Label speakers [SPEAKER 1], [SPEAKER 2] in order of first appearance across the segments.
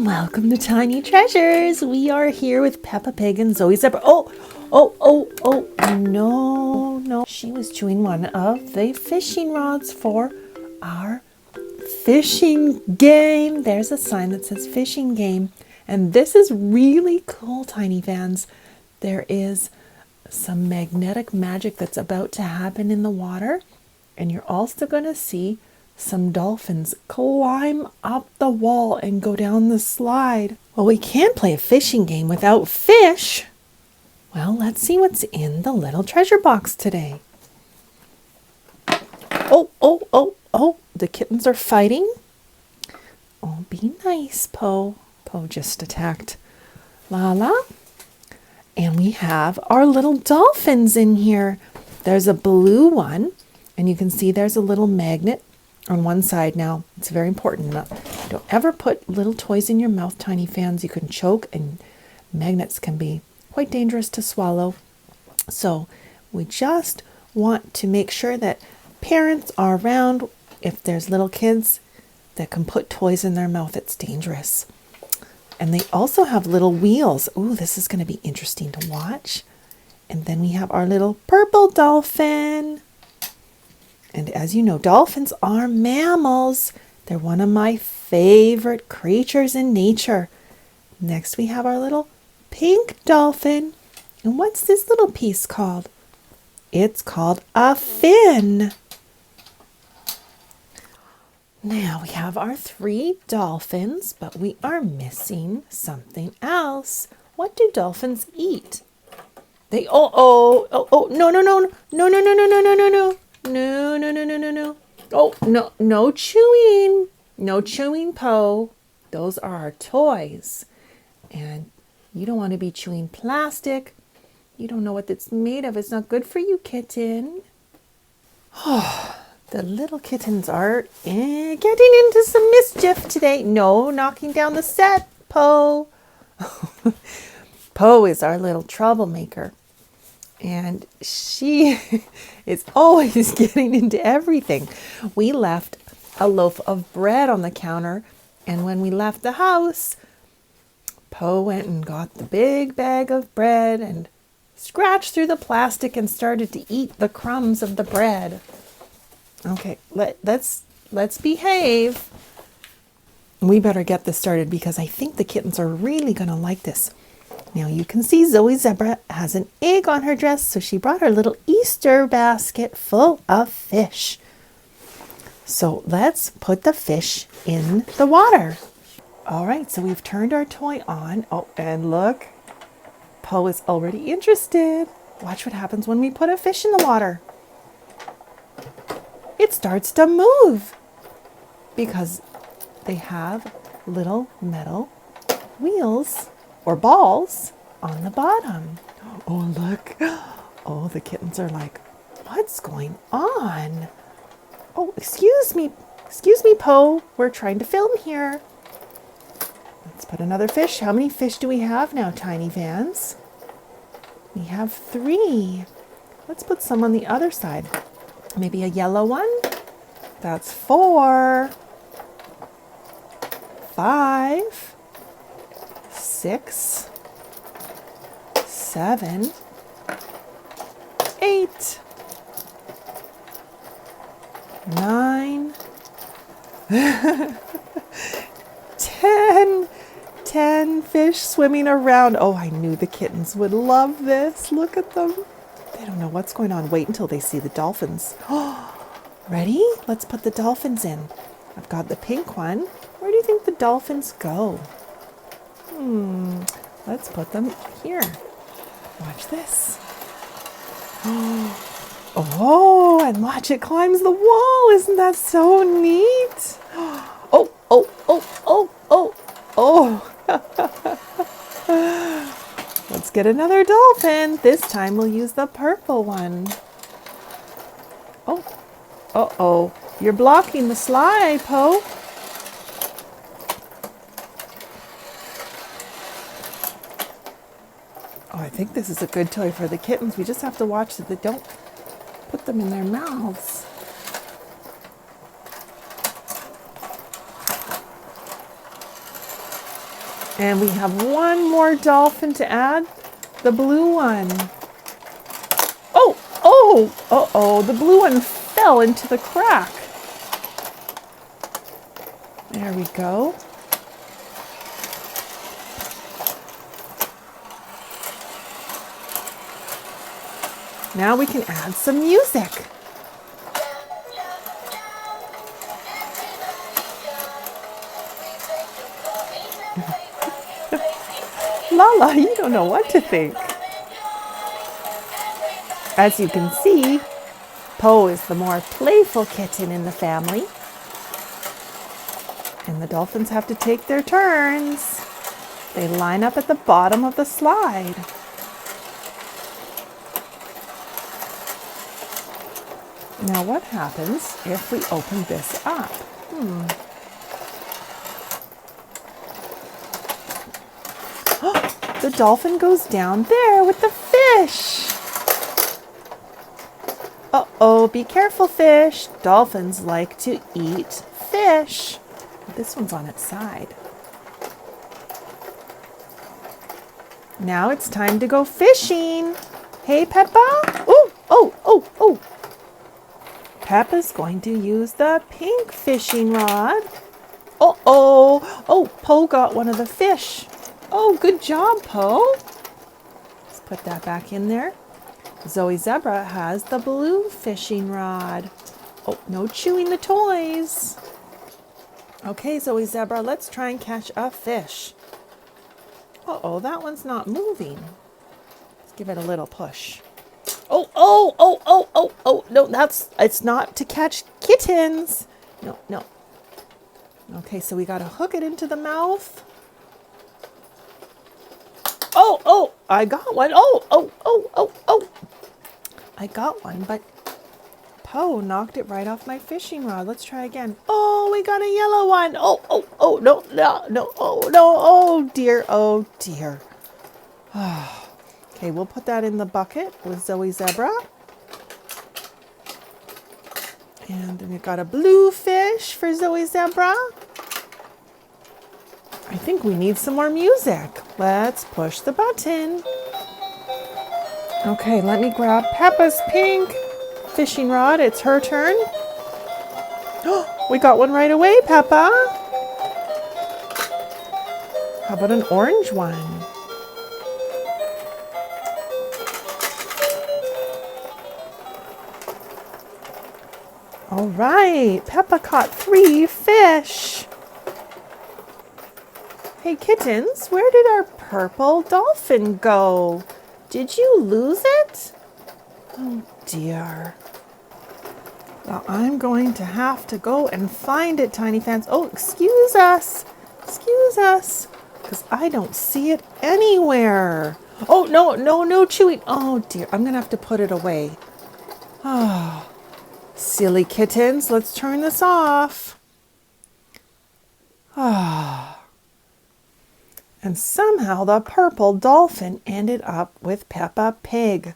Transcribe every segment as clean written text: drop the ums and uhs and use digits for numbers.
[SPEAKER 1] Welcome to Tiny Treasures. We are here with Peppa Pig and Zoe Zebra. No. She was chewing one of the fishing rods for our fishing game. There's a sign that says fishing game. And this is really cool, Tiny fans. There is some magnetic magic that's about to happen in the water. And you're also going to see some dolphins climb up the wall and go down the slide. Well, we can't play a fishing game without fish. Well, let's see what's in the little treasure box today. Oh, the kittens are fighting. Oh, be nice, Po. Po just attacked Laa Laa. And we have our little dolphins in here. There's a blue one, and you can see there's a little magnet on one side. Now, it's very important. Don't ever put little toys in your mouth, Tiny fans. You can choke, and magnets can be quite dangerous to swallow. So we just want to make sure that parents are around. If there's little kids that can put toys in their mouth, it's dangerous. And they also have little wheels. Ooh, this is going to be interesting to watch. And then we have our little purple dolphin. And as you know, dolphins are mammals. They're one of my favorite creatures in nature. Next, we have our little pink dolphin. And what's this little piece called? It's called a fin. Now we have our 3 dolphins, but we are missing something else. What do dolphins eat? No, Oh, no chewing. No chewing, Po. Those are our toys. And you don't want to be chewing plastic. You don't know what it's made of. It's not good for you, kitten. Oh, the little kittens are getting into some mischief today. No knocking down the set, Po. Po is our little troublemaker. And she is always getting into everything. We left a loaf of bread on the counter, and when we left the house, Po went and got the big bag of bread and scratched through the plastic and started to eat the crumbs of the bread. Okay, let's behave. We better get this started because I think the kittens are really going to like this. Now you can see Zoe Zebra has an egg on her dress, so she brought her little Easter basket full of fish. So let's put the fish in the water. All right, so we've turned our toy on. Oh, and look, Po is already interested. Watch what happens when we put a fish in the water. It starts to move because they have little metal wheels or balls on the bottom. Oh, look. Oh, the kittens are like, what's going on? Oh, excuse me, Po. We're trying to film here. Let's put another fish. How many fish do we have now, Tiny fans? We have 3. Let's put some on the other side. Maybe a yellow one. That's 4. 5. 6, 7, 8, 9, 10 fish swimming around. Oh, I knew the kittens would love this. Look at them. They don't know what's going on. Wait until they see the dolphins. Ready? Let's put the dolphins in. I've got the pink one. Where do you think the dolphins go? Let's put them here. Watch this. Oh, and watch it climbs the wall. Isn't that so neat? Oh. Let's get another dolphin. This time we'll use the purple one. Oh. You're blocking the slide, Po. Oh, I think this is a good toy for the kittens. We just have to watch that they don't put them in their mouths. And we have one more dolphin to add, the blue one. Oh, the blue one fell into the crack. There we go. Now we can add some music. Lala, you don't know what to think. As you can see, Po is the more playful kitten in the family. And the dolphins have to take their turns. They line up at the bottom of the slide. Now what happens if we open this up? The dolphin goes down there with the fish. Uh-oh, be careful, fish. Dolphins like to eat fish. This one's on its side. Now it's time to go fishing. Hey, Peppa. Oh. Peppa's going to use the pink fishing rod. Oh, Po got one of the fish. Oh, good job, Po. Let's put that back in there. Zoe Zebra has the blue fishing rod. Oh, no chewing the toys. Okay, Zoe Zebra, let's try and catch a fish. Uh-oh, that one's not moving. Let's give it a little push. Oh, no, it's not to catch kittens. No. Okay, so we got to hook it into the mouth. Oh, I got one. Oh. I got one, but Po knocked it right off my fishing rod. Let's try again. Oh, we got a yellow one. Oh, no. Oh, dear. Okay, we'll put that in the bucket with Zoe Zebra. And then we've got a blue fish for Zoe Zebra. I think we need some more music. Let's push the button. Okay, let me grab Peppa's pink fishing rod. It's her turn. Oh, we got one right away, Peppa. How about an orange one? All right, Peppa caught 3 fish. Hey, kittens, where did our purple dolphin go? Did you lose it? Oh, dear. Well, I'm going to have to go and find it, Tiny Fans. Oh, excuse us, because I don't see it anywhere. Oh, no chewing. Oh, dear, I'm going to have to put it away. Oh, silly kittens, let's turn this off. Ah. And somehow the purple dolphin ended up with Peppa Pig.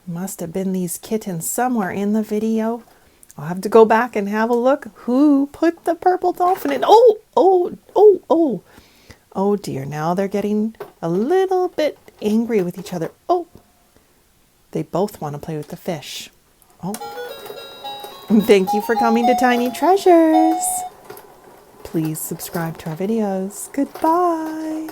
[SPEAKER 1] Must have been these kittens somewhere in the video. I'll have to go back and have a look who put the purple dolphin in. Oh dear, now they're getting a little bit angry with each other. Oh, they both want to play with the fish. Oh, thank you for coming to Tiny Treasures. Please subscribe to our videos. Goodbye.